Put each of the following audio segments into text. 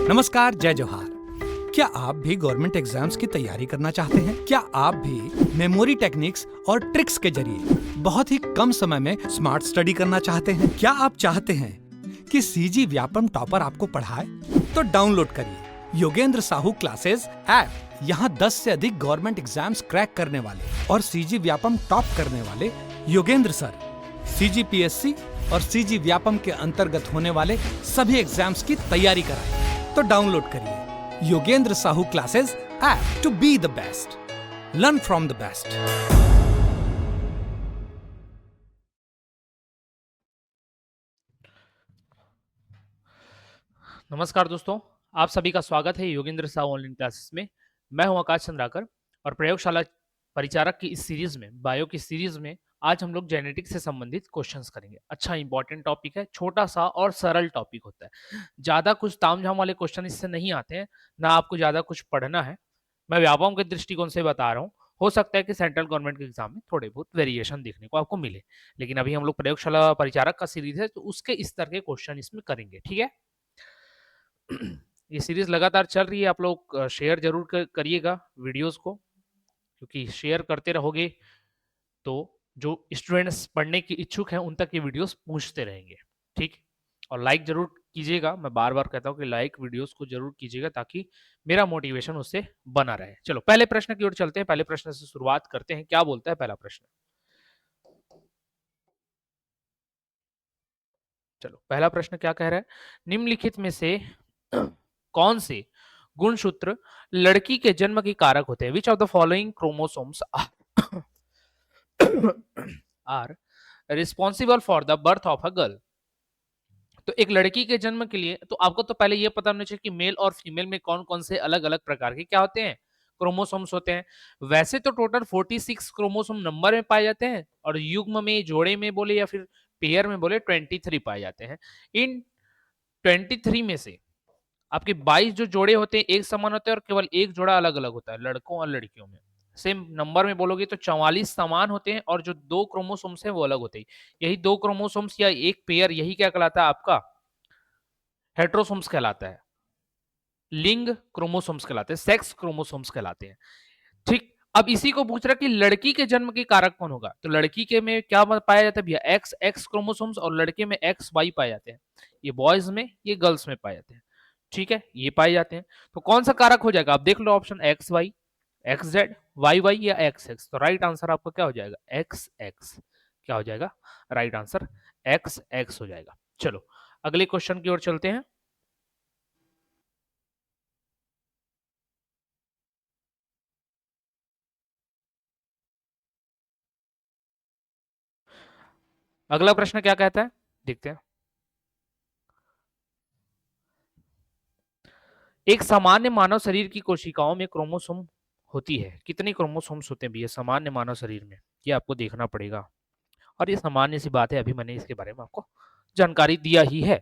नमस्कार, जय जोहार। क्या आप भी गवर्नमेंट एग्जाम्स की तैयारी करना चाहते हैं? क्या आप भी मेमोरी टेक्निक्स और ट्रिक्स के जरिए बहुत ही कम समय में स्मार्ट स्टडी करना चाहते हैं? क्या आप चाहते हैं कि सीजी व्यापम टॉपर आपको पढ़ाए? तो डाउनलोड करिए योगेंद्र साहू क्लासेस ऐप। यहाँ 10 से अधिक गवर्नमेंट एग्जाम्स क्रैक करने वाले और सीजी व्यापम टॉप करने वाले योगेंद्र सर सीजीपीएससी और सीजी व्यापम के अंतर्गत होने वाले सभी एग्जाम्स की तैयारी कराएं। तो डाउनलोड करिए Yogendra Sahu classes app to be the best, learn from the best. नमस्कार दोस्तों, आप सभी का स्वागत है योगेंद्र साहू ऑनलाइन क्लासेस में। मैं हूं आकाश चंद्राकर और प्रयोगशाला परिचारक की इस सीरीज में, बायो की सीरीज में आज हम लोग जेनेटिक्स से संबंधित क्वेश्चंस करेंगे। अच्छा इंपॉर्टेंट टॉपिक है, छोटा सा और सरल टॉपिक होता है। ज्यादा कुछ तामझाम वाले क्वेश्चन इससे नहीं आते हैं, ना आपको ज्यादा कुछ पढ़ना है। मैं व्यापम के दृष्टिकोण से बता रहा हूँ। हो सकता है कि सेंट्रल गवर्नमेंट के एग्जाम में थोड़े बहुत वेरिएशन देखने को आपको मिले, लेकिन अभी हम लोग प्रयोगशाला परिचारक का सीरीज है तो उसके स्तर के क्वेश्चन इसमें करेंगे। ठीक है, ये सीरीज लगातार चल रही है। आप लोग शेयर जरूर करिएगा वीडियोस को, क्योंकि शेयर करते रहोगे तो जो स्टूडेंट्स पढ़ने के इच्छुक हैं उन तक ये वीडियोस पहुंचते रहेंगे। ठीक, और लाइक जरूर कीजिएगा। मैं बार बार कहता हूँ कि लाइक वीडियोस को जरूर कीजिएगा ताकि मेरा मोटिवेशन उससे बना रहे। चलो पहले प्रश्न की ओर चलते हैं। पहले प्रश्न से शुरुआत करते हैं। क्या बोलता है पहला प्रश्न? चलो पहला प्रश्न क्या कह रहा है? निम्नलिखित में से कौन से गुणसूत्र लड़की के जन्म की कारक होते हैं? Which of the following chromosomes are responsible for the birth of a girl? तो एक लड़की के जन्म के लिए तो आपको तो पहले यह पता होना चाहिए कि मेल और फीमेल में कौन कौन से अलग अलग प्रकार के क्या होते हैं, क्रोमोसोम्स होते हैं। वैसे तो टोटल 46 क्रोमोसोम नंबर में पाए जाते हैं और युग्म में, जोड़े में बोले या फिर पेयर में बोले 23 पाए जाते हैं। इन 23 में से आपके 22 जो जोड़े होते हैं एक समान होते हैं और केवल एक जोड़ा अलग अलग होता है लड़कों और लड़कियों में। सेम नंबर में बोलोगे तो 44 समान होते हैं और जो दो क्रोमोसोम्स हैं वो अलग होते हैं। यही दो क्रोमोसोम्स या एक पेयर, यही क्या कहलाता है आपका? हेट्रोसोम्स कहलाता है। लिंग क्रोमोसोम्स कहलाते हैं, सेक्स क्रोमोसोम्स कहलाते हैं। ठीक, अब इसी को पूछ रहा कि लड़की के जन्म के कारक कौन होगा? तो लड़की के में क्या पाया जाता है भैया? एक्स एक्स क्रोमोसोम्स, और लड़के में एक्स वाई पाए जाते हैं। ये बॉयज में, ये गर्ल्स में पाए जाते हैं। ठीक है, ये पाए जाते हैं। तो कौन सा कारक हो जाएगा? आप देख लो option, x y, x z, y y या एक्स एक्स। तो राइट आंसर आपका क्या हो जाएगा? X x. क्या हो जाएगा राइट आंसर? एक्स एक्स हो जाएगा। चलो अगले क्वेश्चन की ओर चलते हैं। अगला प्रश्न क्या कहता है, देखते हैं। एक सामान्य मानव शरीर की कोशिकाओं में क्रोमोसोम होती है, कितने क्रोमोसोम्स होते हैं भैया सामान्य मानव शरीर में? ये आपको देखना पड़ेगा और ये सामान्य सी बात है, अभी मैंने इसके बारे में आपको जानकारी दिया ही है।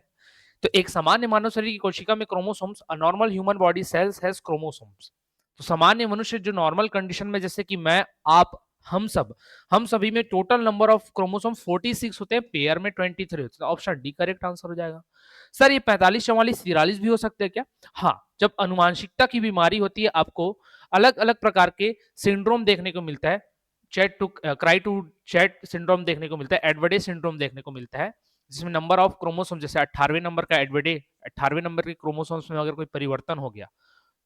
तो एक सामान्य मानव शरीर की कोशिका में chromosomes, a normal human body cells has chromosomes. तो सामान्य मनुष्य जो नॉर्मल कंडीशन में, जैसे कि मैं, आप, हम सभी में टोटल नंबर ऑफ क्रोमोसोम 46 होते हैं, पेयर में 23 होते हैं। ऑप्शन डी करेक्ट आंसर हो जाएगा। सर ये 45, 44, 43 भी हो सकते हैं क्या? हाँ, जब अनुवांशिकता की बीमारी होती है आपको अलग अलग प्रकार के सिंड्रोम देखने को मिलता है। Chat to cry to chat syndrome देखने को मिलता है, एडवर्डे सिंड्रोम देखने को मिलता है, जिसमें नंबर ऑफ क्रोमोसोम, जैसे 18वें नंबर का एडवर्डे, 18वें नंबर के क्रोमोसोम्स में अगर कोई परिवर्तन हो गया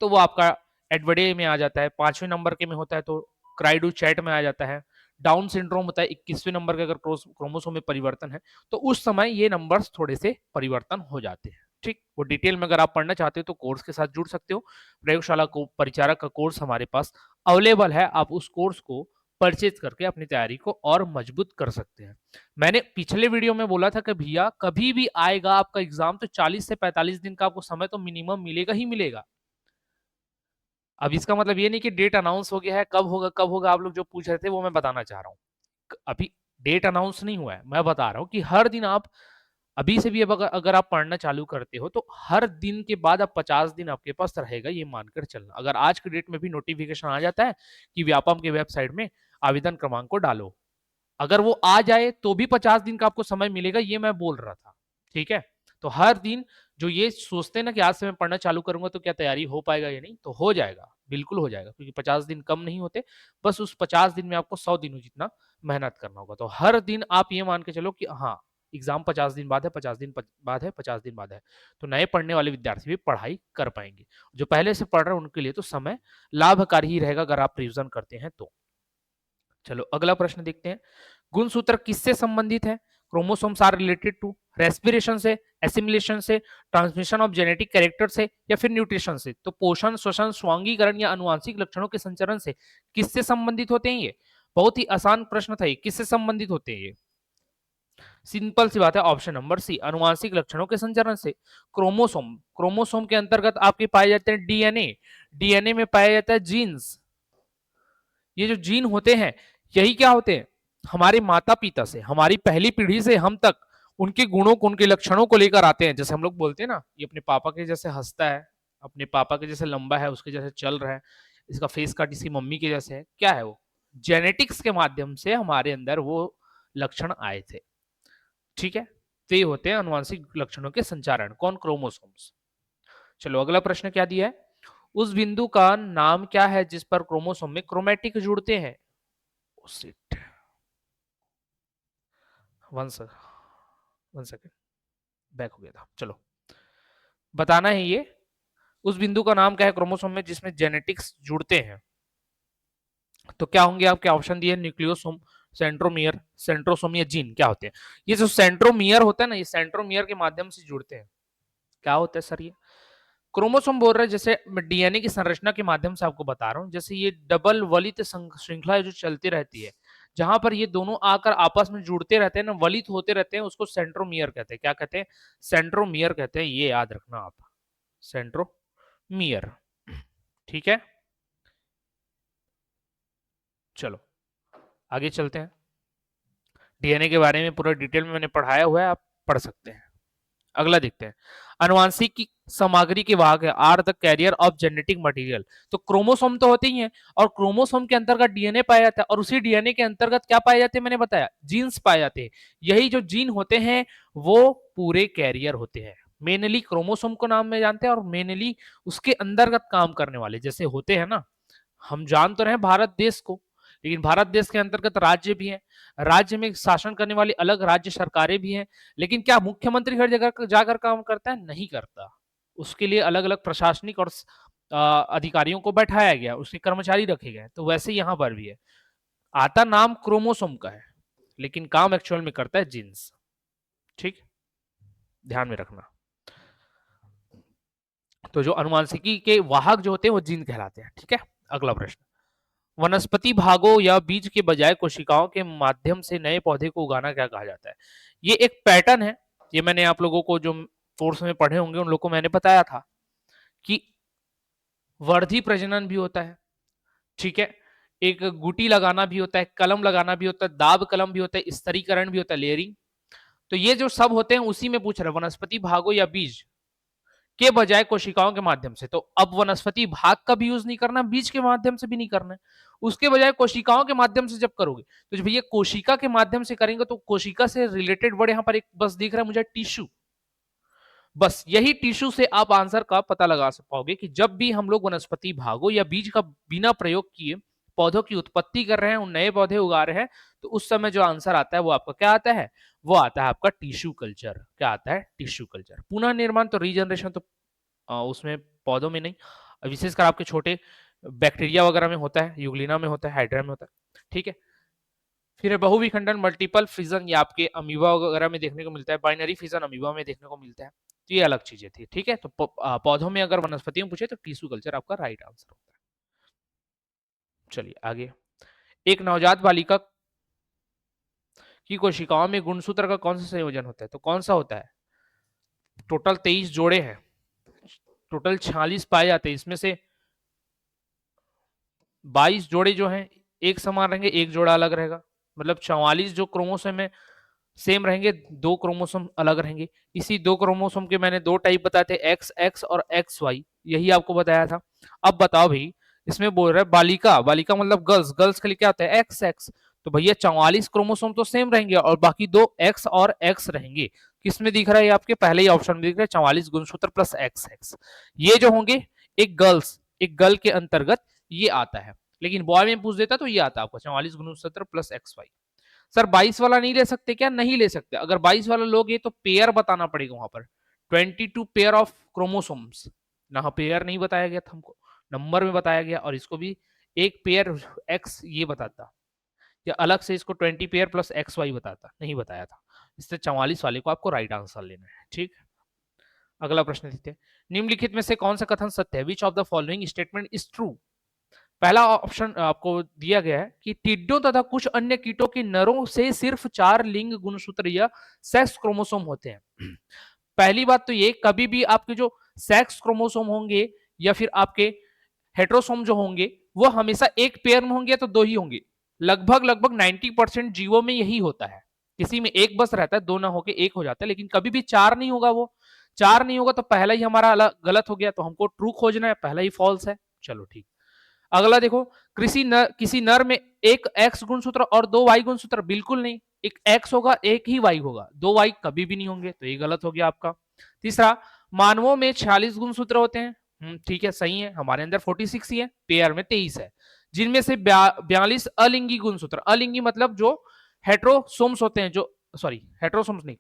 तो वो आपका एडवर्डे में आ जाता है। 5वें नंबर के में होता है तो क्राइडू चैट में आ जाता है। डाउन सिंड्रोम होता है 21वें नंबर के, अगर क्रोमोसोम में परिवर्तन है तो उस समय ये नंबर्स थोड़े से परिवर्तन हो जाते हैं। ठीक, वो डिटेल में अगर आप पढ़ना चाहते हो तो कोर्स के साथ जुड़ सकते हो। प्रयोगशाला को परिचारक का कोर्स हमारे पास अवेलेबल है, आप उस कोर्स को परचेज करके अपनी तैयारी को और मजबूत कर सकते हैं। मैंने पिछले वीडियो में बोला था कि भैया कभी भी आएगा आपका एग्जाम तो 40 से 45 दिन का आपको समय तो मिनिमम मिलेगा ही मिलेगा। अब इसका मतलब ये नहीं कि डेट अनाउंस हो गया है, कब होगा आप लोग जो पूछ रहे थे वो मैं बताना चाह रहा हूँ। अभी डेट अनाउंस नहीं हुआ है, मैं बता रहा हूँ कि हर दिन आप अभी से भी अगर आप पढ़ना चालू करते हो तो हर दिन के बाद अब 50 दिन आपके पास रहेगा, ये मानकर चलना। अगर आज के डेट में भी नोटिफिकेशन आ जाता है कि व्यापम के वेबसाइट में आवेदन क्रमांक को डालो, अगर वो आ जाए तो भी 50 दिन का आपको समय मिलेगा, ये मैं बोल रहा था। ठीक है, तो हर दिन जो ये सोचते हैं ना कि आज से मैं पढ़ना चालू करूंगा तो क्या तैयारी हो पाएगा या नहीं, तो हो जाएगा, बिल्कुल हो जाएगा, क्योंकि 50 दिन कम नहीं होते। बस उस 50 दिन में आपको 100 दिनों जितना मेहनत करना होगा। तो हर दिन आप ये मान के चलो कि हाँ, एग्जाम 50 दिन बाद है, 50 दिन बाद है, 50 दिन बाद है, तो नए पढ़ने वाले विद्यार्थी भी पढ़ाई कर पाएंगे। जो पहले से पढ़ रहे हैं उनके लिए तो समय लाभकारी ही रहेगा अगर आप रिविजन करते हैं तो। चलो अगला प्रश्न देखते हैं। गुणसूत्र किससे संबंधित है? Chromosomes are related to respiration से, एसिमिलेशन से, ट्रांसमिशन ऑफ जेनेटिक कैरेक्टर से, या फिर न्यूट्रिशन से। तो पोषण, श्वसन, स्वांगीकरण या आनुवांशिक लक्षणों के संचरण से किससे संबंधित होते हैं? ये बहुत ही आसान प्रश्न था, ये किससे संबंधित होते हैं? ये सिंपल सी बात है, ऑप्शन नंबर सी, अनुवांशिक लक्षणों के संचरण से। क्रोमोसोम, क्रोमोसोम के अंतर्गत आपके पाए जाते हैं डीएनए, डीएनए में पाया जाता है जीन्स। ये जो जीन होते हैं यही क्या होते हैं? हमारे माता पिता से, हमारी पहली पीढ़ी से हम तक उनके गुणों को, उनके लक्षणों को लेकर आते हैं। जैसे हम लोग बोलते हैं ना, ये अपने पापा के जैसे हंसता है, अपने पापा के जैसे लंबा है, उसके जैसे चल रहा है, इसका फेस कट इसकी मम्मी के जैसे है। क्या है वो? जेनेटिक्स के माध्यम से हमारे अंदर वो लक्षण आए थे। ठीक है, तो ये होते हैं अनुवांशिक लक्षणों के संचारण। कौन? क्रोमोसोम्स। चलो अगला प्रश्न क्या दिया है? उस बिंदु का नाम क्या है जिस पर क्रोमोसोम में क्रोमैटिक जुड़ते हैं? शिट, वन सेकेंड, बैक हो गया था। चलो बताना है ये, उस बिंदु का नाम क्या है क्रोमोसोम में जिसमें जेनेटिक्स जुड़ते हैं? तो क्या होंगे आपके ऑप्शन दिए? न्यूक्लियोसोम, सेंट्रोमियर, सेंट्रोसोम या जीन। क्या होते हैं ये? जो सेंट्रोमियर होता है ना, ये सेंट्रोमियर के माध्यम से जुड़ते हैं। क्या होता है सर ये? क्रोमोसोम बोल रहे हैं, जैसे मैं डीएनए की संरचना के माध्यम से आपको बता रहा हूं, जैसे ये डबल वलित श्रृंखला जो चलती रहती है, जहां पर ये दोनों आकर आपस में जुड़ते रहते हैं ना, वलित होते रहते हैं, उसको सेंट्रोमियर कहते हैं। क्या कहते हैं? सेंट्रोमियर कहते हैं। ये याद रखना आप, सेंट्रोमियर। ठीक है, चलो आगे चलते हैं। डीएनए के बारे में पूरा डिटेल में मैंने पढ़ाया हुआ है, आप पढ़ सकते हैं। अगला देखते हैं। अनुवांशिक की सामग्री के वाहक है, are the carrier of genetic material. तो क्रोमोसोम तो होते ही हैं, और क्रोमोसोम के अंतर्गत डीएनए पाया जाता है, और उसी डीएनए के अंतर्गत क्या पाए जाते हैं? मैंने बताया, जीन्स पाए जाते हैं। यही जो जीन होते हैं वो पूरे कैरियर होते हैं। मेनली क्रोमोसोम को नाम में जानते हैं, और मेनली उसके अंतर्गत काम करने वाले जैसे होते हैं ना, हम जान तो रहे भारत देश को, लेकिन भारत देश के अंतर्गत राज्य भी हैं, राज्य में शासन करने वाली अलग राज्य सरकारें भी हैं। लेकिन क्या मुख्यमंत्री हर जगह जाकर काम करता है? नहीं करता। उसके लिए अलग अलग प्रशासनिक और अधिकारियों को बैठाया गया, उसके कर्मचारी रखे गए। तो वैसे यहां पर भी है, आता नाम क्रोमोसोम का है, लेकिन काम एक्चुअल में करता है जीन्स। ठीक, ध्यान में रखना। तो जो अनुवांशिकी के वाहक जो होते हैं वो जीन कहलाते हैं। ठीक है, अगला प्रश्न। वनस्पति भागों या बीज के बजाय कोशिकाओं के माध्यम से नए पौधे को उगाना क्या कहा जाता है? ये एक पैटर्न है, ये मैंने आप लोगों को जो कोर्स में पढ़े होंगे उन लोगों को मैंने बताया था कि वर्धी प्रजनन भी होता है। ठीक है, एक गुटी लगाना भी होता है, कलम लगाना भी होता है, दाब कलम भी होता है, स्तरीकरण भी होता है, लेयरिंग। तो ये जो सब होते हैं उसी में पूछ रहे हैं, वनस्पति भागों या बीज के बजाय कोशिकाओं के माध्यम से। तो अब वनस्पति भाग का भी यूज नहीं करना, बीज के माध्यम से भी नहीं करना है, उसके बजाय कोशिकाओं के माध्यम से जब करोगे, तो जब भैया कोशिका के माध्यम से करेंगे तो कोशिका से रिलेटेड वर्ड यहां पर एक बस दिख रहा है मुझे, टिश्यू। बस यही टिश्यू से आप आंसर का पता लगा पाओगे कि जब भी हम लोग वनस्पति भागों या बीज का बिना प्रयोग किए पौधों की उत्पत्ति कर रहे हैं, उन नए पौधे उगा रहे हैं, तो उस समय जो आंसर आता है वो आपका क्या आता है? वो आता है आपका टिश्यू कल्चर। क्या आता है? Tissue culture. पुनः निर्माण तो रीजनरेशन तो उसमें पौधों में नहीं, विशेषकर आपके छोटे बैक्टीरिया वगैरह में होता है, यूग्लिना में होता है, हाइड्रा में होता है। ठीक है, फिर बहुविखंडन, मल्टीपल फिजन, ये आपके अमीबा वगैरह में देखने को मिलता है, बाइनरी फिजन अमीबा में देखने को मिलता है। तो ये अलग चीजें थी। ठीक है, तो पौधों में अगर वनस्पतियों में पूछे तो टिश्यू कल्चर आपका राइट आंसर होता है। चलिए आगे। एक नवजात बालिका की कोशिकाओं में गुणसूत्र का कौन सा संयोजन होता है? तो कौन सा होता है? टोटल 23 जोड़े हैं, टोटल 46 पाए जाते हैं, इसमें से 22 जोड़े जो हैं एक समान रहेंगे, एक जोड़ा अलग रहेगा। मतलब 44 जो क्रोमोसोम है सेम रहेंगे, 2 क्रोमोसोम अलग रहेंगे। इसी 2 क्रोमोसोम के मैंने 2 टाइप बताए थे, एक्स एक्स और एक्स वाई, यही आपको बताया था। अब बताओ भाई, इसमें बोल रहा है बालिका, बालिका मतलब गर्ल्स, गर्ल्स के लिए क्या होता है? X x. तो भैया 44 क्रोमोसोम तो सेम रहेंगे और बाकी 2 एक्स और एक्स रहेंगे, किसमें दिख रहा है? ये आपके पहले ही ऑप्शन में दिख रहा है 44 गुणसूत्र प्लस एक्स एक्स। ये जो होंगे एक गर्ल के अंतर्गत ये आता है, लेकिन बॉय में पूछ देता तो ये आता आपको 44 गुणसूत्र प्लस एक्स वाई। सर 22 वाला नहीं ले सकते क्या? नहीं ले सकते। अगर 22 वाला लोगे तो पेयर बताना पड़ेगा वहां पर, 22 पेयर ऑफ क्रोमोसोम्स। ना पेयर नहीं बताया गया था हमको, नंबर में बताया गया, और इसको भी एक पेयर एक्स ये बताता, या अलग से इसको 20 पेयर प्लस एक्स वाई बताता, नहीं बताया था। इससे 44 वाले को आपको राइट आंसर लेना है। ठीक, अगला प्रश्न देखते हैं। निम्नलिखित में से कौन सा कथन सत्य है? Which of the following statement is true? पहला ऑप्शन आपको दिया गया है कि टिड्डों तथा कुछ अन्य कीटों के नरों से सिर्फ 4 लिंग गुणसूत्र या सेक्स क्रोमोसोम होते हैं। पहली बात तो ये, कभी भी आपके जो सेक्स क्रोमोसोम होंगे या फिर आपके हेट्रोसोम जो होंगे वो हमेशा एक पेयर में होंगे तो दो ही होंगे। लगभग 90% जीवों में यही होता है, किसी में एक बस रहता है, दो ना होके एक हो जाता है, लेकिन कभी भी चार नहीं होगा। वो चार नहीं होगा तो पहला ही हमारा गलत हो गया, तो हमको ट्रू खोजना है, पहला ही फॉल्स है। चलो ठीक, अगला देखो, किसी नर में एक एक्स गुणसूत्र और दो वाई गुणसूत्र, बिल्कुल नहीं, एक एक्स होगा एक ही वाई होगा, दो वाई कभी भी नहीं होंगे, तो ये गलत हो गया आपका। तीसरा, मानवों में 46 गुणसूत्र होते हैं, ठीक है, सही है, हमारे अंदर 46 ही है, पेयर में 23 है, जिनमें से 42 अलिंगी गुणसूत्र, अलिंगी मतलब जो हेट्रोसोम्स होते हैं, जो सॉरी हेट्रोसोम्स नहीं,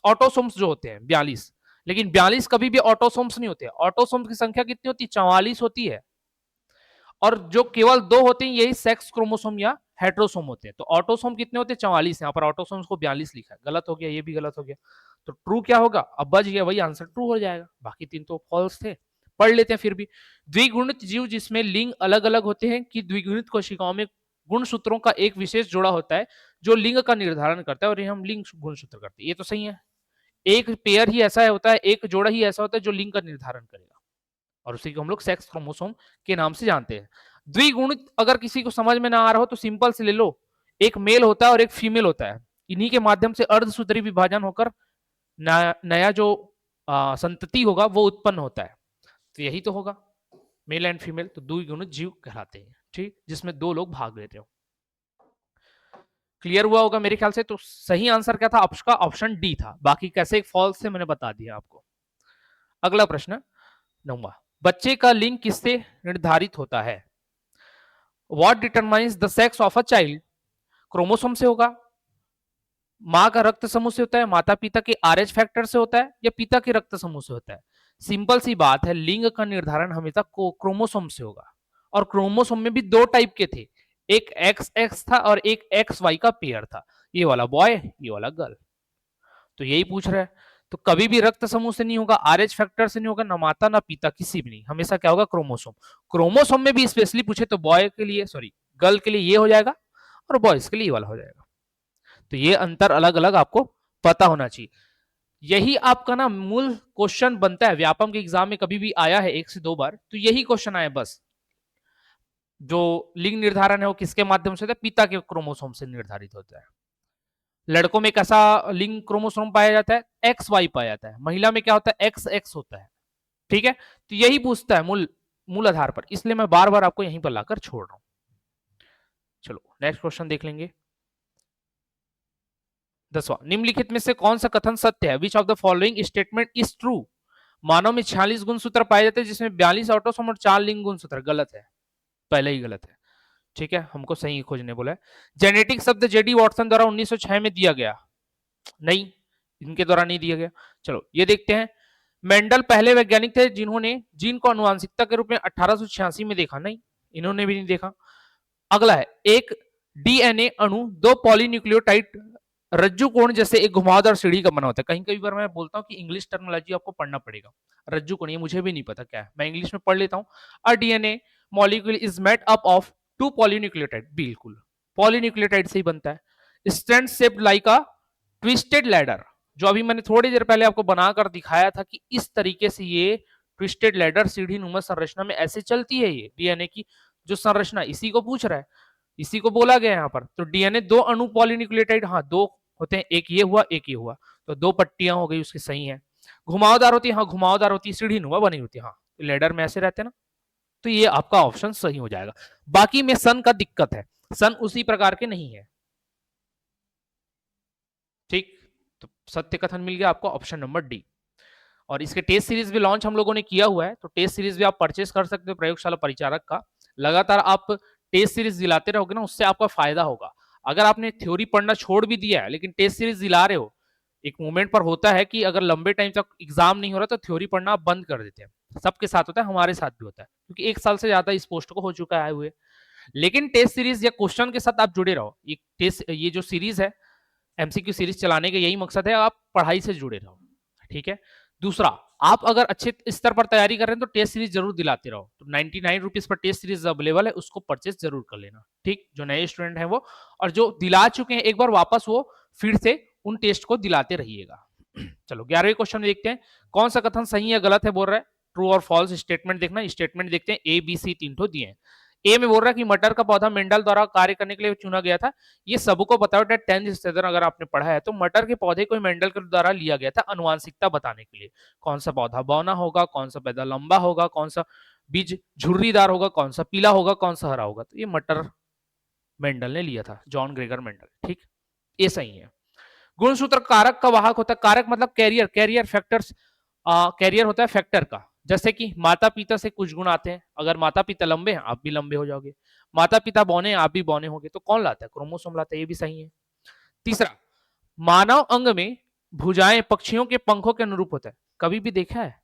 ऑटोसोम्स जो होते हैं 42, लेकिन 42 कभी भी ऑटोसोम्स नहीं होते। ऑटोसोम्स की संख्या कितनी होती है? 44 होती है, और जो केवल दो होते हैं यही सेक्स क्रोमोसोम या हेट्रोसोम होते हैं। तो ऑटोसोम कितने होते हैं? 44। यहाँ पर ऑटोसोम्स को 42 लिखा है, गलत हो गया, ये भी गलत हो गया। तो ट्रू क्या होगा? अब बच गया वही आंसर, ट्रू हो जाएगा, बाकी तीन तो फॉल्स थे। पढ़ लेते हैं फिर भी। द्विगुणित जीव जिसमें लिंग अलग अलग होते हैं कि द्विगुणित कोशिकाओं में गुणसूत्रों का एक विशेष जोड़ा होता है जो लिंग का निर्धारण करता है, और ये हम लिंग गुणसूत्र करते हैं, ये तो सही है। एक पेयर ही ऐसा होता है, एक जोड़ा ही ऐसा होता है जो लिंग का निर्धारण करेगा, और उसी को हम लोग सेक्स क्रोमोसोम के नाम से जानते हैं। द्विगुणित अगर किसी को समझ में ना आ रहा हो तो सिंपल से ले लो, एक मेल होता है और एक फीमेल होता है, इन्हीं के माध्यम से अर्धसूत्री विभाजन होकर नया जो संतति होगा वो उत्पन्न होता है, तो यही तो होगा मेल एंड फीमेल, तो द्विगुणित जीव कहलाते हैं। ठीक, जिसमें दो लोग भाग लेते हो। क्लियर हुआ होगा मेरे ख्याल से। तो सही आंसर क्या था आपका? ऑप्शन डी था, बाकी कैसे फॉल्स से मैंने बता दिया आपको। अगला प्रश्न 9वां, बच्चे का लिंग किससे निर्धारित होता है? What determines the sex of a child? Chromosome से होगा, मां का रक्त समूह से होता है, माता पिता के आरएच फैक्टर से होता है, या पिता के रक्त समूह से होता है? सिंपल सी बात है, लिंग का निर्धारण हमेशा क्रोमोसोम से होगा, और क्रोमोसोम में भी दो टाइप के थे, एक एक्स एक्स था और एक एक्स वाई का पेयर था, ये वाला बॉय ये वाला गर्ल, तो यही पूछ रहा है। तो कभी भी रक्त समूह से नहीं होगा, आरएच फैक्टर से नहीं होगा, ना माता ना पिता, किसी भी नहीं, हमेशा क्या होगा? क्रोमोसोम। क्रोमोसोम में भी स्पेशली पूछे तो बॉय के लिए सॉरी गर्ल के लिए ये हो जाएगा, और बॉयज के लिए ये वाला हो जाएगा। तो ये अंतर अलग अलग आपको पता होना चाहिए। यही आपका ना मूल क्वेश्चन बनता है, व्यापम के एग्जाम में कभी भी आया है 1 से 2 बार, तो यही क्वेश्चन आया बस। जो लिंग निर्धारण है वो किसके माध्यम से होता है? पिता के क्रोमोसोम से निर्धारित होता है। लड़कों में कैसा लिंग क्रोमोसोम पाया जाता है? एक्स वाई पाया जाता है। महिला में क्या होता है? एक्स एक्स होता है। ठीक है, तो यही पूछता है मूल आधार पर, इसलिए मैं बार बार आपको यहीं पर लाकर छोड़ रहा हूं। चलो नेक्स्ट क्वेश्चन देख लेंगे। 10वां, निम्नलिखित में से कौन सा कथन सत्य है? Which of the following statement is true? मानव में 46 गुणसूत्र पाए जाते हैं जिसमें 42 ऑटोसोम और 4 लिंग गुणसूत्र। गलत है, पहले ही गलत है। ठीक है, हमको सही खोजने बोला है। जेनेटिक शब्द जेडी वॉटसन द्वारा 1906 में दिया गया, नहीं, इनके द्वारा नहीं दिया गया। चलो ये देखते हैं। मेंडल पहले वैज्ञानिक थे जिन्होंने जीन को आनुवांशिकता के रूप में 1886 में देखा, नहीं, इन्होंने भी नहीं देखा। अगला है, एक डीएनए अणु दो पॉलीन्यूक्लियोटाइड रज्जु कोण जैसे एक घुमावदार सीढ़ी का बना होता है। कहीं कई बार मैं बोलता हूं कि इंग्लिश टर्मिनोलॉजी आपको पढ़ना पड़ेगा। रज्जु कोण ये मुझे भी नहीं पता क्या है, मैं इंग्लिश में पढ़ लेता हूं। A DNA molecule is made up of two polynucleotide, बिल्कुल पॉलीन्यूक्लियोटाइड से ही बनता है। Strand shaped like a twisted ladder, जो अभी मैंने थोड़ी देर पहले आपको बनाकर दिखाया था कि इस तरीके से ये ट्विस्टेड लैडर सीढ़ी नुमा संरचना में ऐसे चलती है। ये डीएनए की जो संरचना, इसी को पूछ रहा है, इसी को बोला गया यहाँ पर। तो डीएनए दो अणु पॉलीन्यूक्लियोटाइड, हाँ दो होते हैं, एक ये हुआ एक ये हुआ, तो दो पट्टियां हो गई उसकी, सही है। घुमावदार होती है, हाँ घुमावदार होती है, सीढ़ी नुमा बनी होती है, हाँ लेडर में ऐसे रहते हैं ना, तो ये आपका ऑप्शन सही हो जाएगा। बाकी में सन का दिक्कत है, सन उसी प्रकार के नहीं है। ठीक, तो सत्य कथन मिल गया आपको, ऑप्शन नंबर डी। और इसके टेस्ट सीरीज भी लॉन्च हम लोगों ने किया हुआ है, तो टेस्ट सीरीज भी आप परचेस कर सकते हो प्रयोगशाला परिचारक का। लगातार आप टेस्ट सीरीज दिलाते रहोगे ना, उससे आपका फायदा होगा। अगर आपने थ्योरी पढ़ना छोड़ भी दिया है लेकिन टेस्ट सीरीज दिला रहे हो, एक मोमेंट पर होता है कि अगर लंबे टाइम तक एग्जाम नहीं हो रहा तो थ्योरी पढ़ना आप बंद कर देते हैं। सबके साथ होता है, हमारे साथ भी होता है, क्योंकि 1 साल से ज्यादा इस पोस्ट को हो चुका है आए हुए। लेकिन टेस्ट सीरीज या क्वेश्चन के साथ आप जुड़े रहो। ये जो सीरीज है, एमसीक्यू सीरीज चलाने का यही मकसद है, आप पढ़ाई से जुड़े रहो, ठीक है। दूसरा, आप अगर अच्छे स्तर पर तैयारी कर रहे हैं तो टेस्ट सीरीज जरूर दिलाते रहो। तो 99 rupees per test series available है, उसको परचेस जरूर कर लेना, ठीक। जो नए स्टूडेंट हैं वो, और जो दिला चुके हैं एक बार वापस वो फिर से उन टेस्ट को दिलाते रहिएगा। चलो 11वें क्वेश्चन में देखते हैं, कौन सा कथन सही या गलत है बोल रहा है। ट्रू और फॉल्स स्टेटमेंट देखना। स्टेटमेंट देखते हैं, ए बी सी 3 दिए हैं। ए में बोल रहा है कि मटर का पौधा मेंडल द्वारा कार्य करने के लिए चुना गया था। ये सबको पता है, 10th स्टैंडर्ड अगर आपने पढ़ा है तो मटर के पौधे को मेंडल के द्वारा लिया गया था अनुवांशिकता बताने के लिए। कौन सा पौधा बौना होगा, कौन सा पौधा लंबा होगा, कौन सा बीज झुर्रीदार होगा, कौन सा पीला होगा, कौन सा हरा होगा। तो ये मटर मेंडल ने लिया था, जॉन ग्रेगर मेंडल, ठीक। ये सही है। गुणसूत्र कारक का वाहक होता है। कारक मतलब कैरियर, कैरियर फैक्टर्स, कैरियर होता है फैक्टर का। जैसे कि माता पिता से कुछ गुण आते हैं, अगर माता पिता लंबे हैं आप भी लंबे हो जाओगे, माता पिता बौने हैं आप भी बौने होगे। तो कौन लाता है, क्रोमोसोम लाता है, ये भी सही है। तीसरा, मानव अंग में भुजाएं पक्षियों के पंखों के अनुरूप होता है। कभी भी देखा है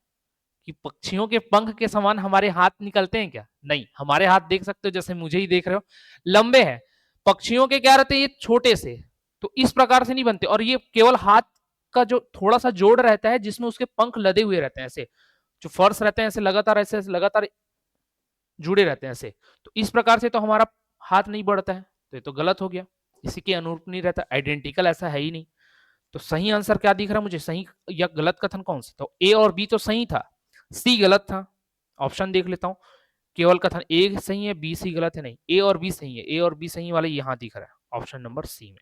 कि पक्षियों के पंख के समान हमारे हाथ निकलते हैं क्या? नहीं, हमारे हाथ देख सकते हो, जैसे मुझे ही देख रहे हो, लंबे हैं। पक्षियों के क्या रहते हैं, ये छोटे से, तो इस प्रकार से नहीं बनते। और ये केवल हाथ का जो थोड़ा सा जोड़ रहता है जिसमें उसके पंख लदे हुए रहते हैं, ऐसे जो फर्श रहते हैं ऐसे लगातार, ऐसे लगातार जुड़े रहते हैं ऐसे। तो इस प्रकार से तो हमारा हाथ नहीं बढ़ता है, तो ये तो गलत हो गया, इसी के अनुरूप नहीं रहता, आइडेंटिकल ऐसा है ही नहीं। तो सही आंसर क्या दिख रहा है मुझे, सही या गलत कथन कौन सा? तो ए और बी तो सही था, सी गलत था। ऑप्शन देख लेता हूं, केवल कथन ए सही है, बी सी गलत है। नहीं, ए और बी सही है, ए और बी सही वाले यहां दिख रहा है ऑप्शन नंबर सी में।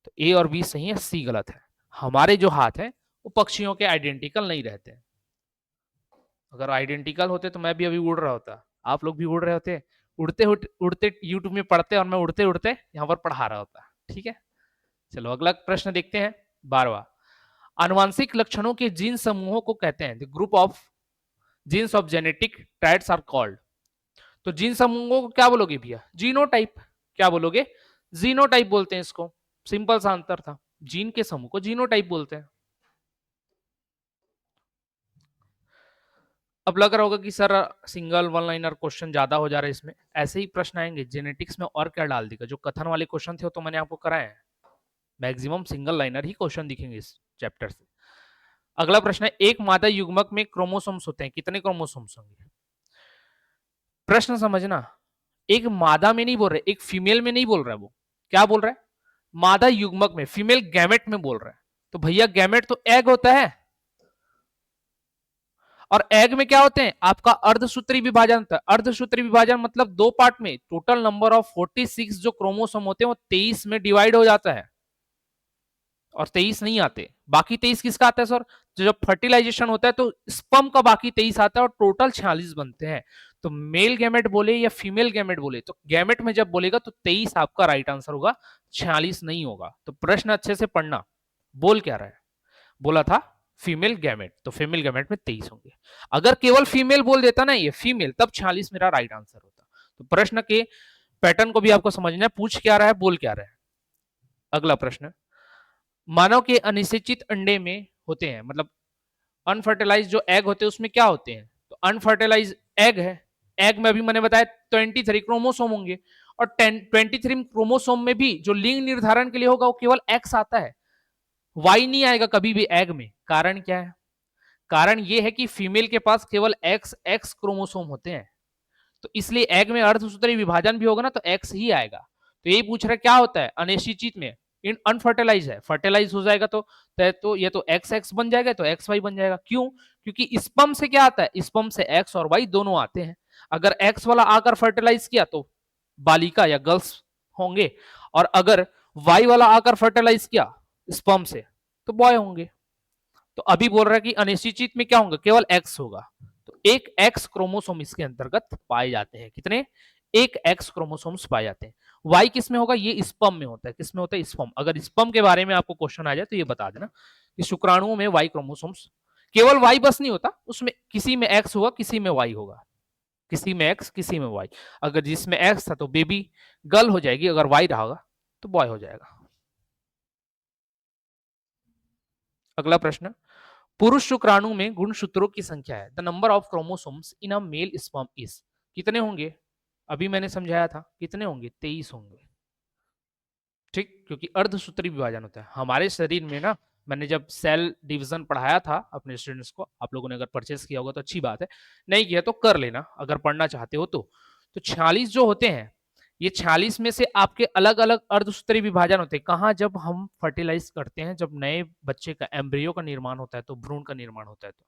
तो ए और बी सही है, सी गलत है। हमारे जो हाथ है वो पक्षियों के आइडेंटिकल नहीं रहते। अगर आइडेंटिकल होते तो मैं भी अभी उड़ रहा होता, आप लोग भी उड़ रहे होते, उड़ते उड़ते यूट्यूब में पढ़ते और मैं उड़ते उड़ते यहाँ पर पढ़ा रहा होता, ठीक है। चलो अगला प्रश्न देखते हैं, 12वां। आनुवांशिक लक्षणों के जीन समूहों को कहते हैं, the group of genes of genetic traits are called. तो जीन समूहों को क्या बोलोगे भैया? जीनोटाइप। क्या बोलोगे? जीनोटाइप बोलते हैं इसको। सिंपल सा अंतर था, जीन के समूह को जीनोटाइप बोलते हैं। अब लग रहा होगा कि sir single one liner question ज्यादा हो जा रहा है इसमें, ऐसे ही प्रश्न आएंगे जेनेटिक्स में और क्या डाल देगा। जो कथन वाले क्वेश्चन थे तो मैंने आपको कराए हैं, मैक्सिमम सिंगल लाइनर ही क्वेश्चन दिखेंगे इस चैप्टर से। अगला प्रश्न है, एक मादा युग्मक में क्रोमोसोम्स होते हैं, कितने क्रोमोसोम्स होंगे? प्रश्न समझना, एक मादा में नहीं बोल रहे, एक फीमेल में नहीं बोल रहा है, वो क्या बोल रहा है? मादा युग्मक में, फीमेल गैमेट में बोल रहा है। तो भैया गैमेट तो एग होता है, और एग में क्या होते हैं? आपका अर्धसूत्री विभाजन होता है। अर्धसूत्री विभाजन मतलब 2 पार्ट में, टोटल नंबर ऑफ 46 जो क्रोमोसोम होते हैं वो 23 में डिवाइड हो जाता है, और 23 नहीं आते। बाकी 23 किसका आता है सर? तो जब फर्टिलाइजेशन होता है तो स्पर्म का बाकी 23 आता है और टोटल 46 बनते हैं। तो मेल गैमेट बोले या फीमेल गैमेट बोले, तो गैमेट में जब बोलेगा तो 23 आपका राइट आंसर होगा, 46 नहीं होगा। तो प्रश्न अच्छे से पढ़ना, बोल क्या रहा है? बोला था फीमेल गैमेट, तो फीमेल गैमेट में 23 होंगे। अगर केवल फीमेल बोल देता ना ये फीमेल, तब 46 मेरा राइट आंसर होता। तो प्रश्न के पैटर्न को भी आपको समझना है, पूछ क्या रहा है, बोल क्या रहा है। अगला प्रश्न, मानव के अनिषेचित अंडे में होते हैं, मतलब अनफर्टिलाइज जो एग होते हैं उसमें क्या होते हैं? तो अनफर्टिलाइज एग है, एग में अभी मैंने बताया 23 क्रोमोसोम होंगे, और 23 क्रोमोसोम में भी जो लिंग निर्धारण के लिए होगा वो केवल एक्स आता है, वाई नहीं आएगा कभी भी एग में। कारण क्या है? कारण ये है कि फीमेल के पास केवल एक्स एक्स क्रोमोसोम होते हैं, तो इसलिए एग में अर्धसूत्री विभाजन भी होगा ना तो एक्स ही आएगा। तो यही पूछ रहा है क्या होता है अनिश्चित में, इन अनफर्टिलाइज है, फर्टिलाइज हो जाएगा तो ये तो एक्स एक्स बन जाएगा, तो एक्स वाई बन जाएगा। क्यों? क्योंकि स्पर्म से क्या आता है? स्पर्म से एक्स और वाई दोनों आते हैं। अगर एक्स वाला आकर फर्टिलाइज किया तो बालिका या गर्ल्स होंगे, और अगर वाई वाला आकर फर्टिलाइज किया स्पर्म से तो बॉय होंगे। तो अभी बोल रहा है कि अनिश्चित में क्या होगा? केवल एक्स होगा। तो एक एक्स क्रोमोसोम इसके अंतर्गत पाए जाते हैं। कितने? एक एक्स क्रोमोसोम्स पाए जाते हैं। वाई किस में होगा? ये स्पर्म में होता है। किस में होता है? स्पर्म। अगर स्पर्म के बारे में आपको क्वेश्चन आ जाए तो ये बता देना कि शुक्राणुओं में वाई क्रोमोसोम्स, केवल वाई बस नहीं होता, उसमें किसी में एक्स होगा, किसी में वाई होगा, किसी में एक्स, किसी में वाई। अगर जिसमें एक्स था तो बेबी गर्ल हो जाएगी, अगर वाई रहा होगा तो बॉय हो जाएगा। अगला प्रश्न, पुरुष शुक्राणु में गुणसूत्रों की संख्या है, the number of chromosomes in a mail sperm is, कितने होंगे? अभी मैंने समझाया था कितने होंगे, 23 होंगे। ठीक, क्योंकि अर्धसूत्री विभाजन होता है हमारे शरीर में ना। मैंने जब सेल डिवीजन पढ़ाया था अपने स्टूडेंट्स को, आप लोगों ने अगर परचेस किया होगा तो अच्छी बात है, नहीं किया तो कर लेना अगर पढ़ना चाहते हो तो 46 जो होते हैं, ये 46 में से आपके अलग अलग अर्धसूत्री विभाजन होते हैं। कहाँ? जब हम फर्टिलाइज करते हैं, जब नए बच्चे का एम्ब्रियो का निर्माण होता है, तो भ्रूण का निर्माण होता है तो।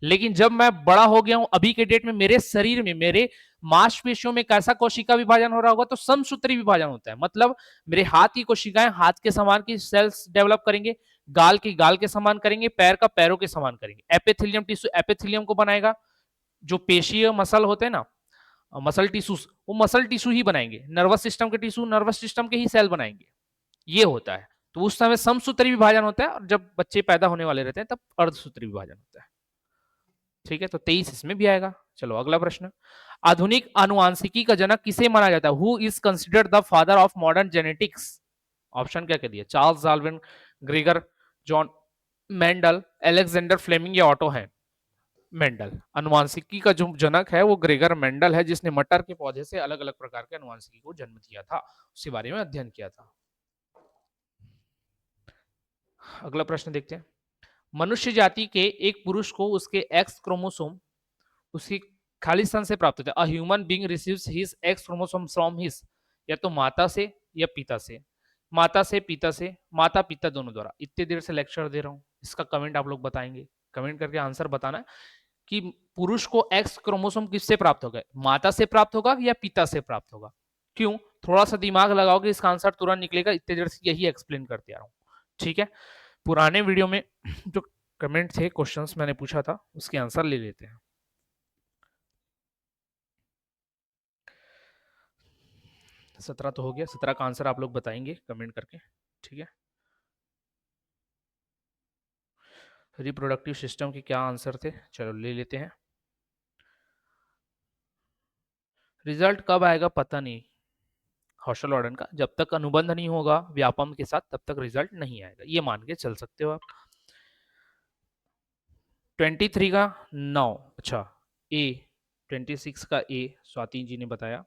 लेकिन जब मैं बड़ा हो गया हूं, अभी के डेट में मेरे शरीर में, मेरे मांसपेशियों में कैसा कोशिका विभाजन हो रहा होगा? तो समसूत्री विभाजन होता है। मतलब मेरे हाथ की कोशिकाएं हाथ के समान की सेल्स डेवलप करेंगे, गाल की गाल के समान करेंगे, पैर का पैरों के समान करेंगे। एपिथेलियम टिश्यू एपिथेलियम को बनाएगा, जो पेशीय मसल होते हैं ना, मसल टिश्यूज, वो मसल टिश्यू ही बनाएंगे। नर्वस सिस्टम के टिश्यू नर्वस सिस्टम के ही सेल बनाएंगे। ये होता है। तो उस समय समसूत्री विभाजन होता है, और जब बच्चे पैदा होने वाले रहते हैं तब अर्धसूत्री विभाजन होता है। ठीक है, तो 23 इसमें भी आएगा। चलो अगला प्रश्न, आधुनिक आनुवांशिकी का जनक किसे माना जाता है? Who is considered the father of modern genetics? Option क्या क्या दिए? Charles Darwin, Gregor John Mendel, Alexander Fleming या ऑटो है मेंडल। अनुवांशिकी का जो जनक है वो ग्रेगर मेंडल है, जिसने मटर के पौधे से अलग अलग प्रकार के अनुवांशिकी को जन्म दिया था, उसके बारे में अध्ययन किया था। अगला प्रश्न देखते हैं, मनुष्य जाति के एक पुरुष को उसके एक्स क्रोमोसोम उसकी खालिस्तान से प्राप्त होता है। A human being receives his ex chromosome from his, या तो माता से या पिता से, माता से, पिता से, माता पिता दोनों द्वारा। इतनी देर से लेक्चर दे रहा हूं, इसका कमेंट आप लोग बताएंगे, कमेंट करके आंसर बताना है कि पुरुष को एक्स क्रोमोसोम किससे प्राप्त होगा? माता से प्राप्त होगा या पिता से प्राप्त होगा? क्यों? थोड़ा सा दिमाग लगाओगे इसका आंसर तुरंत निकलेगा। इतनी देर से यही एक्सप्लेन करते आ रहा हूँ। ठीक है, पुराने वीडियो में जो कमेंट थे, क्वेश्चंस मैंने पूछा था, उसके आंसर ले लेते हैं। 17 तो हो गया, 17 का आंसर आप लोग बताएंगे कमेंट करके। ठीक है, रिप्रोडक्टिव सिस्टम के क्या आंसर थे, चलो ले लेते हैं। रिजल्ट कब आएगा पता नहीं, हौशल वार्डन का, जब तक अनुबंध नहीं होगा व्यापम के साथ तब तक रिजल्ट नहीं आएगा, ये मान के चल सकते हो आप। 23 का 9, अच्छा ए, 26 का ए स्वाति जी ने बताया।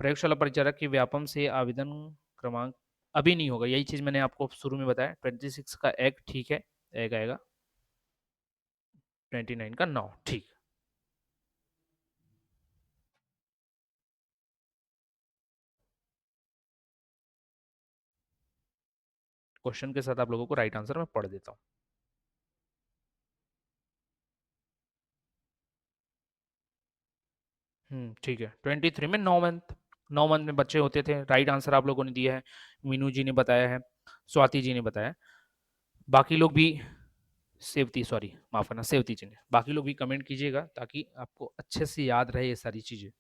प्रयोगशाला परिचारक के व्यापम से आवेदन क्रमांक अभी नहीं होगा, यही चीज मैंने आपको शुरू में बताया। 26 का एक ठीक है, एक आएगा। 29 का 9 ठीक। क्वेश्चन के साथ आप लोगों को राइट आंसर मैं पढ़ देता हूँ। ठीक है, 23 में 9 मंथ, 9 मंथ में बच्चे होते थे। राइट आंसर आप लोगों ने दिया है, मीनू जी ने बताया है, स्वाति जी ने बताया, बाकी लोग भी, सेवती, सॉरी माफ करना, सेवती जी ने, बाकी लोग भी कमेंट कीजिएगा ताकि आपको अच्छे से याद रहे ये सारी चीजें।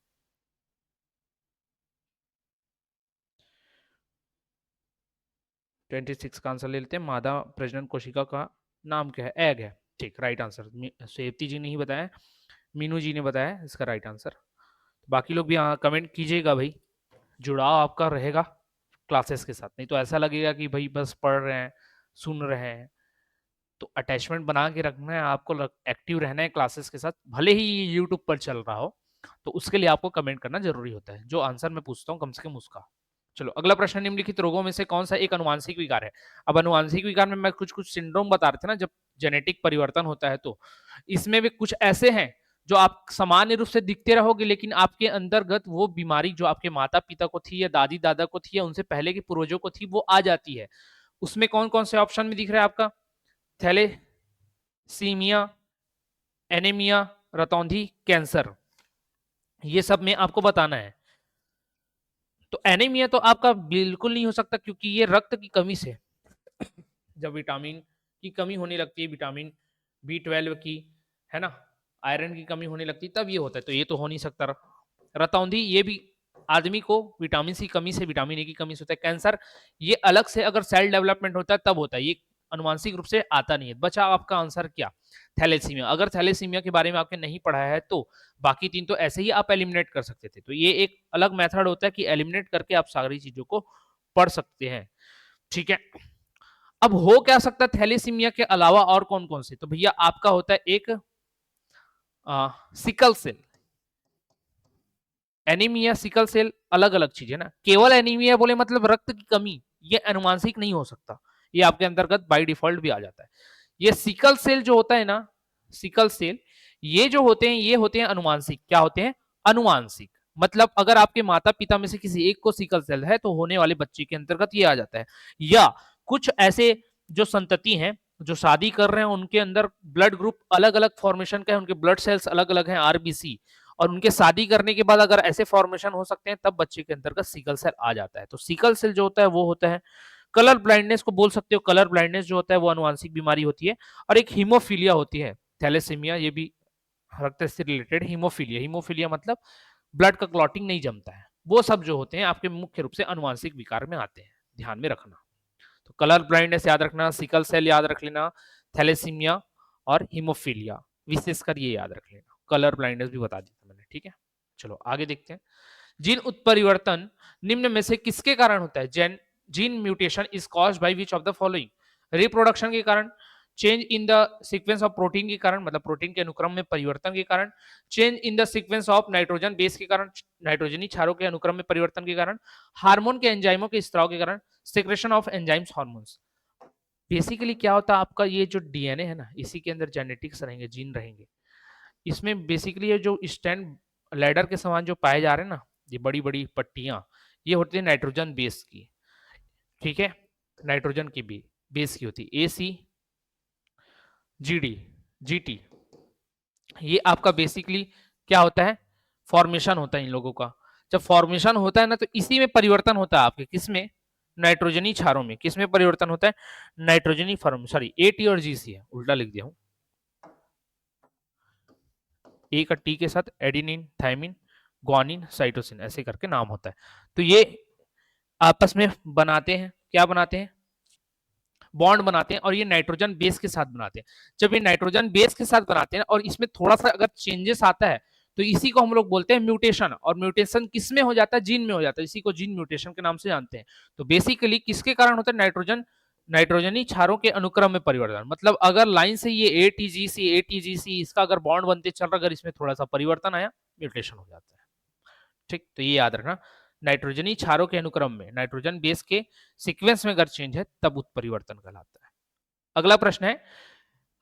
ट्वेंटी सिक्स का आंसर ले लेते हैं। मादा प्रजनन कोशिका का नाम क्या है? एग है। ठीक, राइट आंसर सेवती जी ने ही बताया, मीनू जी ने बताया इसका राइट आंसर। बाकी लोग भी कमेंट कीजिएगा भाई, जुड़ाव आपका रहेगा क्लासेस के साथ, नहीं तो ऐसा लगेगा कि भाई बस पढ़ रहे हैं, सुन रहे हैं। तो अटैचमेंट बना के रखना है आपको, एक्टिव रहना है क्लासेस के साथ, भले ही ये यूट्यूब पर चल रहा हो, तो उसके लिए आपको कमेंट करना जरूरी होता है। जो आंसर मैं पूछता हूँ कम से कम उसका। चलो अगला प्रश्न, निम्नलिखित रोगों में से कौन सा एक अनुवांशिक विकार है? अब अनुवांशिक विकार में मैं कुछ कुछ सिंड्रोम बता रहे थे ना, जब जेनेटिक परिवर्तन होता है, तो इसमें भी कुछ ऐसे हैं जो आप सामान्य रूप से दिखते रहोगे, लेकिन आपके अंतर्गत वो बीमारी जो आपके माता पिता को थी या दादी दादा को थी या उनसे पहले के पूर्वजों को थी, वो आ जाती है। उसमें कौन कौन से ऑप्शन में दिख रहा है आपका? थैलेसीमिया, एनीमिया, रतौंधी, कैंसर, ये सब में आपको बताना है। तो एनीमिया तो आपका बिल्कुल नहीं हो सकता, क्योंकि ये रक्त की कमी से, जब विटामिन की कमी होने लगती है, विटामिन B12 की, है ना, आयरन की कमी होने लगती है, तब ये होता है, तो ये तो हो नहीं सकता। रतौंधी, ये भी आदमी को विटामिन सी कमी से विटामिन ए की कमी से होता है। कैंसर ये अलग से अगर सेल डेवलपमेंट होता है तब होता है, ये अनुवांशिक रूप से आता नहीं है। बचा आपका आंसर क्या? थैलेसीमिया। अगर थैलेसीमिया के बारे में आपने नहीं पढ़ा है तो बाकी 3 तो ऐसे ही आप एलिमिनेट कर सकते थे। तो ये एक अलग मेथड होता है कि एलिमिनेट करके आप सारी चीजों को पढ़ सकते हैं, ठीक है। अब हो क्या सकता है थैलेसीमिया के अलावा और कौन-कौन से? तो भैया आपका होता है एक sickle cell. Anaemia, sickle cell अलग-अलग चीज है ना। केवल एनीमिया बोले मतलब रक्त की कमी, ये अनुवांशिक नहीं हो सकता। ये आपके अंतर्गत बाय डिफॉल्ट भी आ जाता है। ये सिकल सेल जो होता है ना, सिकल सेल, ये जो होते हैं ये होते हैं अनुवांशिक। क्या होते हैं? अनुवांशिक। मतलब अगर आपके माता-पिता में से किसी एक को सिकल सेल है तो होने वाले बच्चे के अंतर्गत ये आ जाता है। या कुछ ऐसे जो संतति हैं जो शादी कर रहे हैं उनके अंदर ब्लड ग्रुप अलग-अलग फॉर्मेशन का है, उनके ब्लड सेल्स अलग-अलग हैं, आरबीसी, और उनके शादी करने के बाद अगर ऐसे फॉर्मेशन हो सकते हैं तब बच्चे के अंतर्गत सिकल सेल आ जाता है। तो सिकल सेल जो होता है वो होता है। कलर ब्लाइंडनेस को बोल सकते हो। कलर ब्लाइंडनेस जो होता है वो अनुवांशिक बीमारी होती है। और एक हीमोफीलिया होती है, थैलेसीमिया, ये भी रक्त से रिलेटेड। हीमोफीलिया, हीमोफीलिया मतलब ब्लड का क्लॉटिंग नहीं जमता है। वो सब जो होते हैं आपके मुख्य रूप से अनुवांशिक विकार में आते हैं, ध्यान में रखना। तो कलर ब्लाइंडनेस याद रखना, सिकल सेल याद रख लेना, थैलेसीमिया और हीमोफीलिया विशेषकर ये याद रख लेना। कलर ब्लाइंडनेस भी बता दिया मैंने, ठीक है। चलो आगे देखते हैं। जीन उत्परिवर्तन निम्न में से किसके कारण होता है? Gene mutation is caused by which of the following? Reproduction के कारण, change in the sequence of protein के कारण, मतलब प्रोटीन के अनुक्रम में परिवर्तन के कारण, change in the sequence of nitrogen base के कारण, नाइट्रोजनी क्षारों के अनुक्रम में परिवर्तन के कारण, हार्मोन के एंजाइमों के स्त्राव के कारण, secretion of enzymes hormones. Basically क्या होता है आपका ये जो डीएनए है ना, इसी के अंदर जेनेटिक्स रहेंगे, जीन रहेंगे। इसमें बेसिकली ये जो स्टैंड लैडर के समान जो पाए जा रहे हैं ना, ये बड़ी बड़ी पट्टियां, ये होती है नाइट्रोजन बेस की, ठीक है। नाइट्रोजन की भी बेस की होती है, AC GD GT। ये आपका बेसिकली क्या होता है? फॉर्मेशन होता है इन लोगों का। जब फॉर्मेशन होता है ना तो इसी में परिवर्तन होता है आपके, किसमें? नाइट्रोजनी क्षारों में। किसमें परिवर्तन होता है? नाइट्रोजनी फॉर्म, सॉरी AT और GC है, उल्टा लिख दिया हूं। ए का टी के साथ एडिनिन, थायमिन, ग्वानिन, साइटोसिन, ऐसे करके नाम होता है। तो ये आपस में बनाते हैं, क्या बनाते हैं? बॉन्ड बनाते हैं, और ये नाइट्रोजन बेस के साथ बनाते हैं। जब ये नाइट्रोजन बेस के साथ बनाते हैं और इसमें थोड़ा सा अगर चेंजेस आता है तो इसी को हम लोग बोलते हैं म्यूटेशन। और म्यूटेशन किस में हो जाता है? जीन में हो जाता है। इसी को जीन म्यूटेशन के नाम से जानते हैं। तो बेसिकली किसके कारण होता है? नाइट्रोजनी क्षारों के अनुक्रम में परिवर्तन। मतलब अगर लाइन से ये ATGC इसका अगर बॉन्ड बनते चल रहा, अगर इसमें थोड़ा सा परिवर्तन आया, म्यूटेशन हो जाता है, ठीक। तो ये याद रखना, नाइट्रोजनी क्षारों के अनुक्रम में, नाइट्रोजन बेस के सीक्वेंस में अगर चेंज है तब उत्परिवर्तन कहलाता है। अगला प्रश्न है,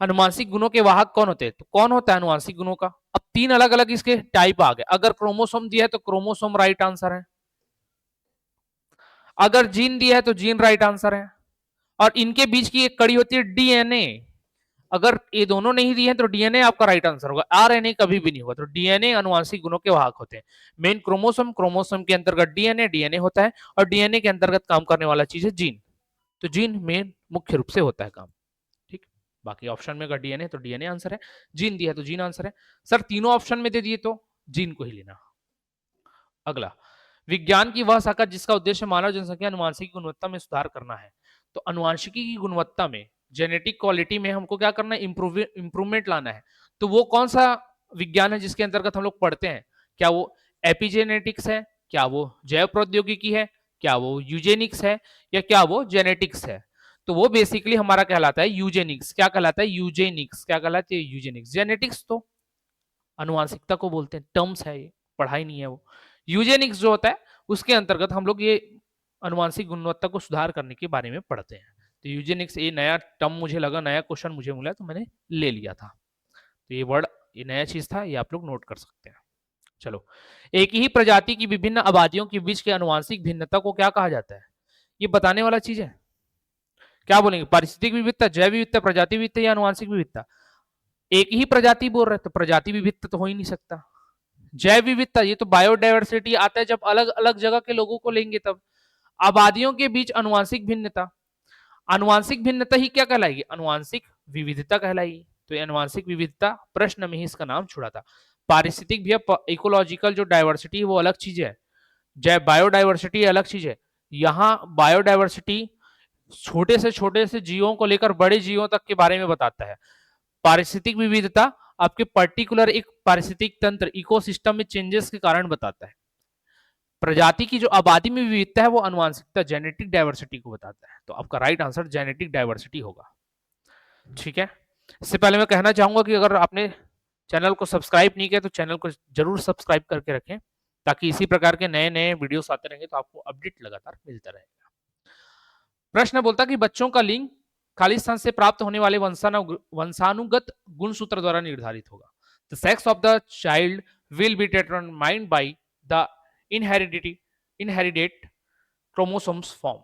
अनुवांशिक गुणों के वाहक कौन होते हैं? तो कौन होता है अनुवांशिक गुणों का? अब 3 अलग अलग इसके टाइप आ गए। अगर क्रोमोसोम दिया है तो क्रोमोसोम राइट आंसर है, अगर जीन दिया है तो जीन राइट आंसर है, और इनके बीच की एक कड़ी होती है डीएनए। अगर ये दोनों नहीं दिए हैं तो डीएनए आपका राइट आंसर होगा, आरएनए कभी भी नहीं होगा। तो डीएनए अनुवांशिक गुणों के वाहक होते हैं। मेन क्रोमोसोम, क्रोमोसोम के अंतर्गत डीएनए होता है, और डीएनए के अंतर्गत काम करने वाला चीज है जीन। तो जीन मेन मुख्य रूप से होता है काम, ठीक। बाकी ऑप्शन में अगर डीएनए तो डीएनए आंसर है, जीन दिया है तो जीन आंसर है। सर तीनों ऑप्शन में दे दिए तो जीन को ही लेना। अगला, विज्ञान की वह शाखा जिसका उद्देश्य मानव जनसंख्या अनुवांशिक गुणवत्ता में सुधार करना है। तो अनुवांशिकी की गुणवत्ता में, जेनेटिक क्वालिटी में हमको क्या करना है? इंप्रूवमेंट लाना है। तो वो कौन सा विज्ञान है जिसके अंतर्गत हम लोग पढ़ते हैं? क्या वो एपिजेनेटिक्स है, क्या वो जैव प्रौद्योगिकी है, क्या वो यूजेनिक्स है, या क्या वो जेनेटिक्स है? तो वो बेसिकली हमारा कहलाता है यूजेनिक्स। क्या कहलाता है? यूजेनिक्स। क्या कहलाता है? यूजेनिक्स। जेनेटिक्स तो अनुवांशिकता को बोलते हैं, टर्म्स है, ये पढ़ाई नहीं है वो। यूजेनिक्स जो होता है उसके अंतर्गत हम लोग ये अनुवांशिक गुणवत्ता को सुधार करने के बारे में पढ़ते हैं। तो यूजेनिक्स ये नया टर्म मुझे लगा, नया क्वेश्चन मुझे मिला तो मैंने ले लिया था। तो ये वर्ड, ये नया चीज था, ये आप लोग नोट कर सकते हैं। चलो, एक ही प्रजाति की विभिन्न आबादियों के बीच के अनुवांशिक भिन्नता को क्या कहा जाता है? ये बताने वाला चीज है। क्या बोलेंगे? पारिस्थितिक विविधता, जैव विविधता, प्रजाति विविधता या अनुवांशिक विविधता? एक ही प्रजाति बोल रहे तो प्रजाति विविधता तो हो ही नहीं सकता। जैव विविधता, ये तो बायोडाइवर्सिटी आता है जब अलग अलग जगह के लोगों को लेंगे तब। आबादियों के बीच अनुवांशिक भिन्नता, अनुवांशिक भिन्नता ही क्या कहलाएगी? अनुवांशिक विविधता कहलाएगी। तो अनुवांशिक विविधता प्रश्न में ही इसका नाम छुड़ा था। पारिस्थितिक भी, इकोलॉजिकल जो डाइवर्सिटी है वो अलग चीज है, बायोडाइवर्सिटी अलग चीज है। यहाँ बायोडाइवर्सिटी छोटे से जीवों को लेकर बड़े जीवों तक के बारे में बताता है। पारिस्थितिक विविधता आपके पर्टिकुलर एक पारिस्थितिक तंत्र इकोसिस्टम में चेंजेस के कारण बताता है। प्रजाति की जो आबादी में विविधता है वो आनुवंशिकता जेनेटिक डाइवर्सिटी को बताता है। तो आपका राइट आंसर जेनेटिक डाइवर्सिटी होगा। ठीक है, इससे पहले मैं कहना चाहूंगा कि अगर आपने चैनल को सब्सक्राइब नहीं किया तो चैनल को जरूर सब्सक्राइब करके रखें, ताकि इसी प्रकार के नए नए वीडियोस आते रहेंगे तो आपको अपडेट लगातार मिलता रहेगा। प्रश्न बोलता कि बच्चों का लिंग खाली स्थान से प्राप्त होने वाले वंशानुगत गुणसूत्र द्वारा निर्धारित होगा। The sex of the child will be determined by the inherited chromosomes form.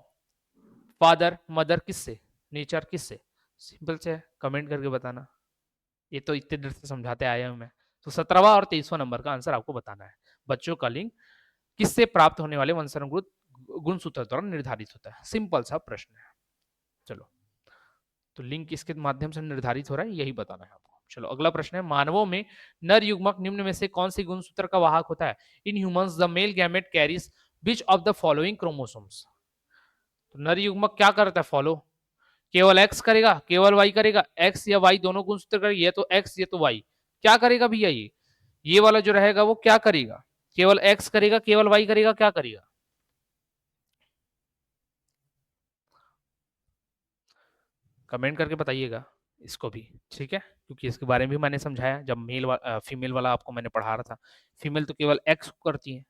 Father mother किससे, नेचर किससे? सिंपल से कमेंट करके बताना। ये तो इतने देर से समझाते आया हूं मैं। तो 17वां और 23वां नंबर का आंसर आपको बताना है। बच्चों का लिंग किससे प्राप्त होने वाले वंशानुगत गुणसूत्र द्वारा निर्धारित होता है। सिंपल सा प्रश्न है। चलो, तो लिंग किसके माध्यम से निर्धारित हो रहा है यही बताना है आपको। चलो अगला प्रश्न है, मानवों में नर युग्मक निम्न में से कौन सी गुणसूत्र का वाहक होता है? In humans the male gamete carries which of the following chromosomes. तो नर युग्मक क्या करता है फॉलो? केवल एक्स करेगा, केवल वाई करेगा, एक्स या वाई दोनों गुणसूत्र करेगा, ये तो एक्स ये तो वाई। क्या करेगा भैया? ये वाला जो रहेगा वो क्या करेगा? केवल एक्स करेगा, केवल वाई करेगा, क्या करेगा? कमेंट करके बताइएगा इसको भी, ठीक है, क्योंकि इसके बारे में भी मैंने समझाया जब फीमेल वाला आपको मैंने पढ़ा रहा था। फीमेल तो केवल एक्स करती है।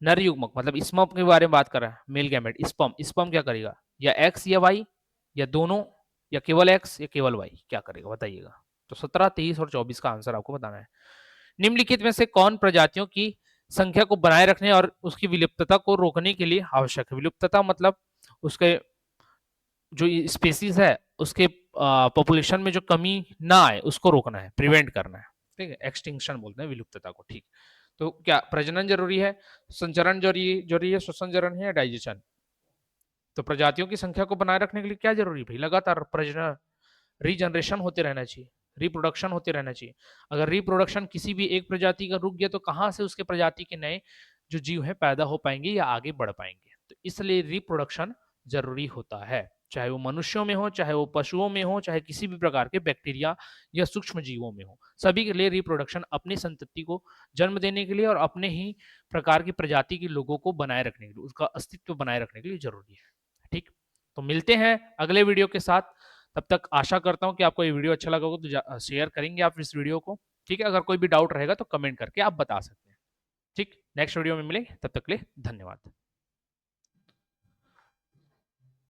नर युग्मक मतलब स्पर्म के बारे में बात कर रहा है, मेल गैमेट स्पर्म। स्पर्म क्या करेगा? या एक्स या वाई, या दोनों, या केवल एक्स या केवल वाई, क्या करेगा बताइएगा। तो 17, 23 और 24 का आंसर आपको बताना है। निम्नलिखित में से कौन प्रजातियों की संख्या को बनाए रखने और उसकी विलुप्तता को रोकने के लिए आवश्यक है? विलुप्तता मतलब उसके जो स्पेसीज है उसके पॉपुलेशन में जो कमी ना आए उसको रोकना है, प्रिवेंट करना है। ठीक है, एक्सटिंक्शन बोलते हैं विलुप्तता को। ठीक, तो क्या प्रजनन जरूरी है, संचरण जरूरी है, श्वसन चरण है या डाइजेशन? तो प्रजातियों की संख्या को बनाए रखने के लिए क्या जरूरी है भाई? लगातार प्रजनन, रीजनरेशन होते रहना चाहिए, रिप्रोडक्शन होते रहना चाहिए। अगर रिप्रोडक्शन किसी भी एक प्रजाति का रुक गया तो कहां से उसके प्रजाति के नए जो जीव है पैदा हो पाएंगे या आगे बढ़ पाएंगे? तो इसलिए रिप्रोडक्शन जरूरी होता है, चाहे वो मनुष्यों में हो, चाहे वो पशुओं में हो, चाहे किसी भी प्रकार के बैक्टीरिया या सूक्ष्म जीवों में हो। सभी के लिए रिप्रोडक्शन अपनी संतति को जन्म देने के लिए और अपने ही प्रकार की प्रजाति के लोगों को बनाए रखने के लिए, उसका अस्तित्व बनाए रखने के लिए जरूरी है। ठीक, तो मिलते हैं अगले वीडियो के साथ। तब तक आशा करता हूं कि आपको ये वीडियो अच्छा लगा होगा, तो शेयर करेंगे आप इस वीडियो को। ठीक है, अगर कोई भी डाउट रहेगा तो कमेंट करके आप बता सकते हैं। ठीक, नेक्स्ट वीडियो में मिलेंगे, तब तक के लिए धन्यवाद।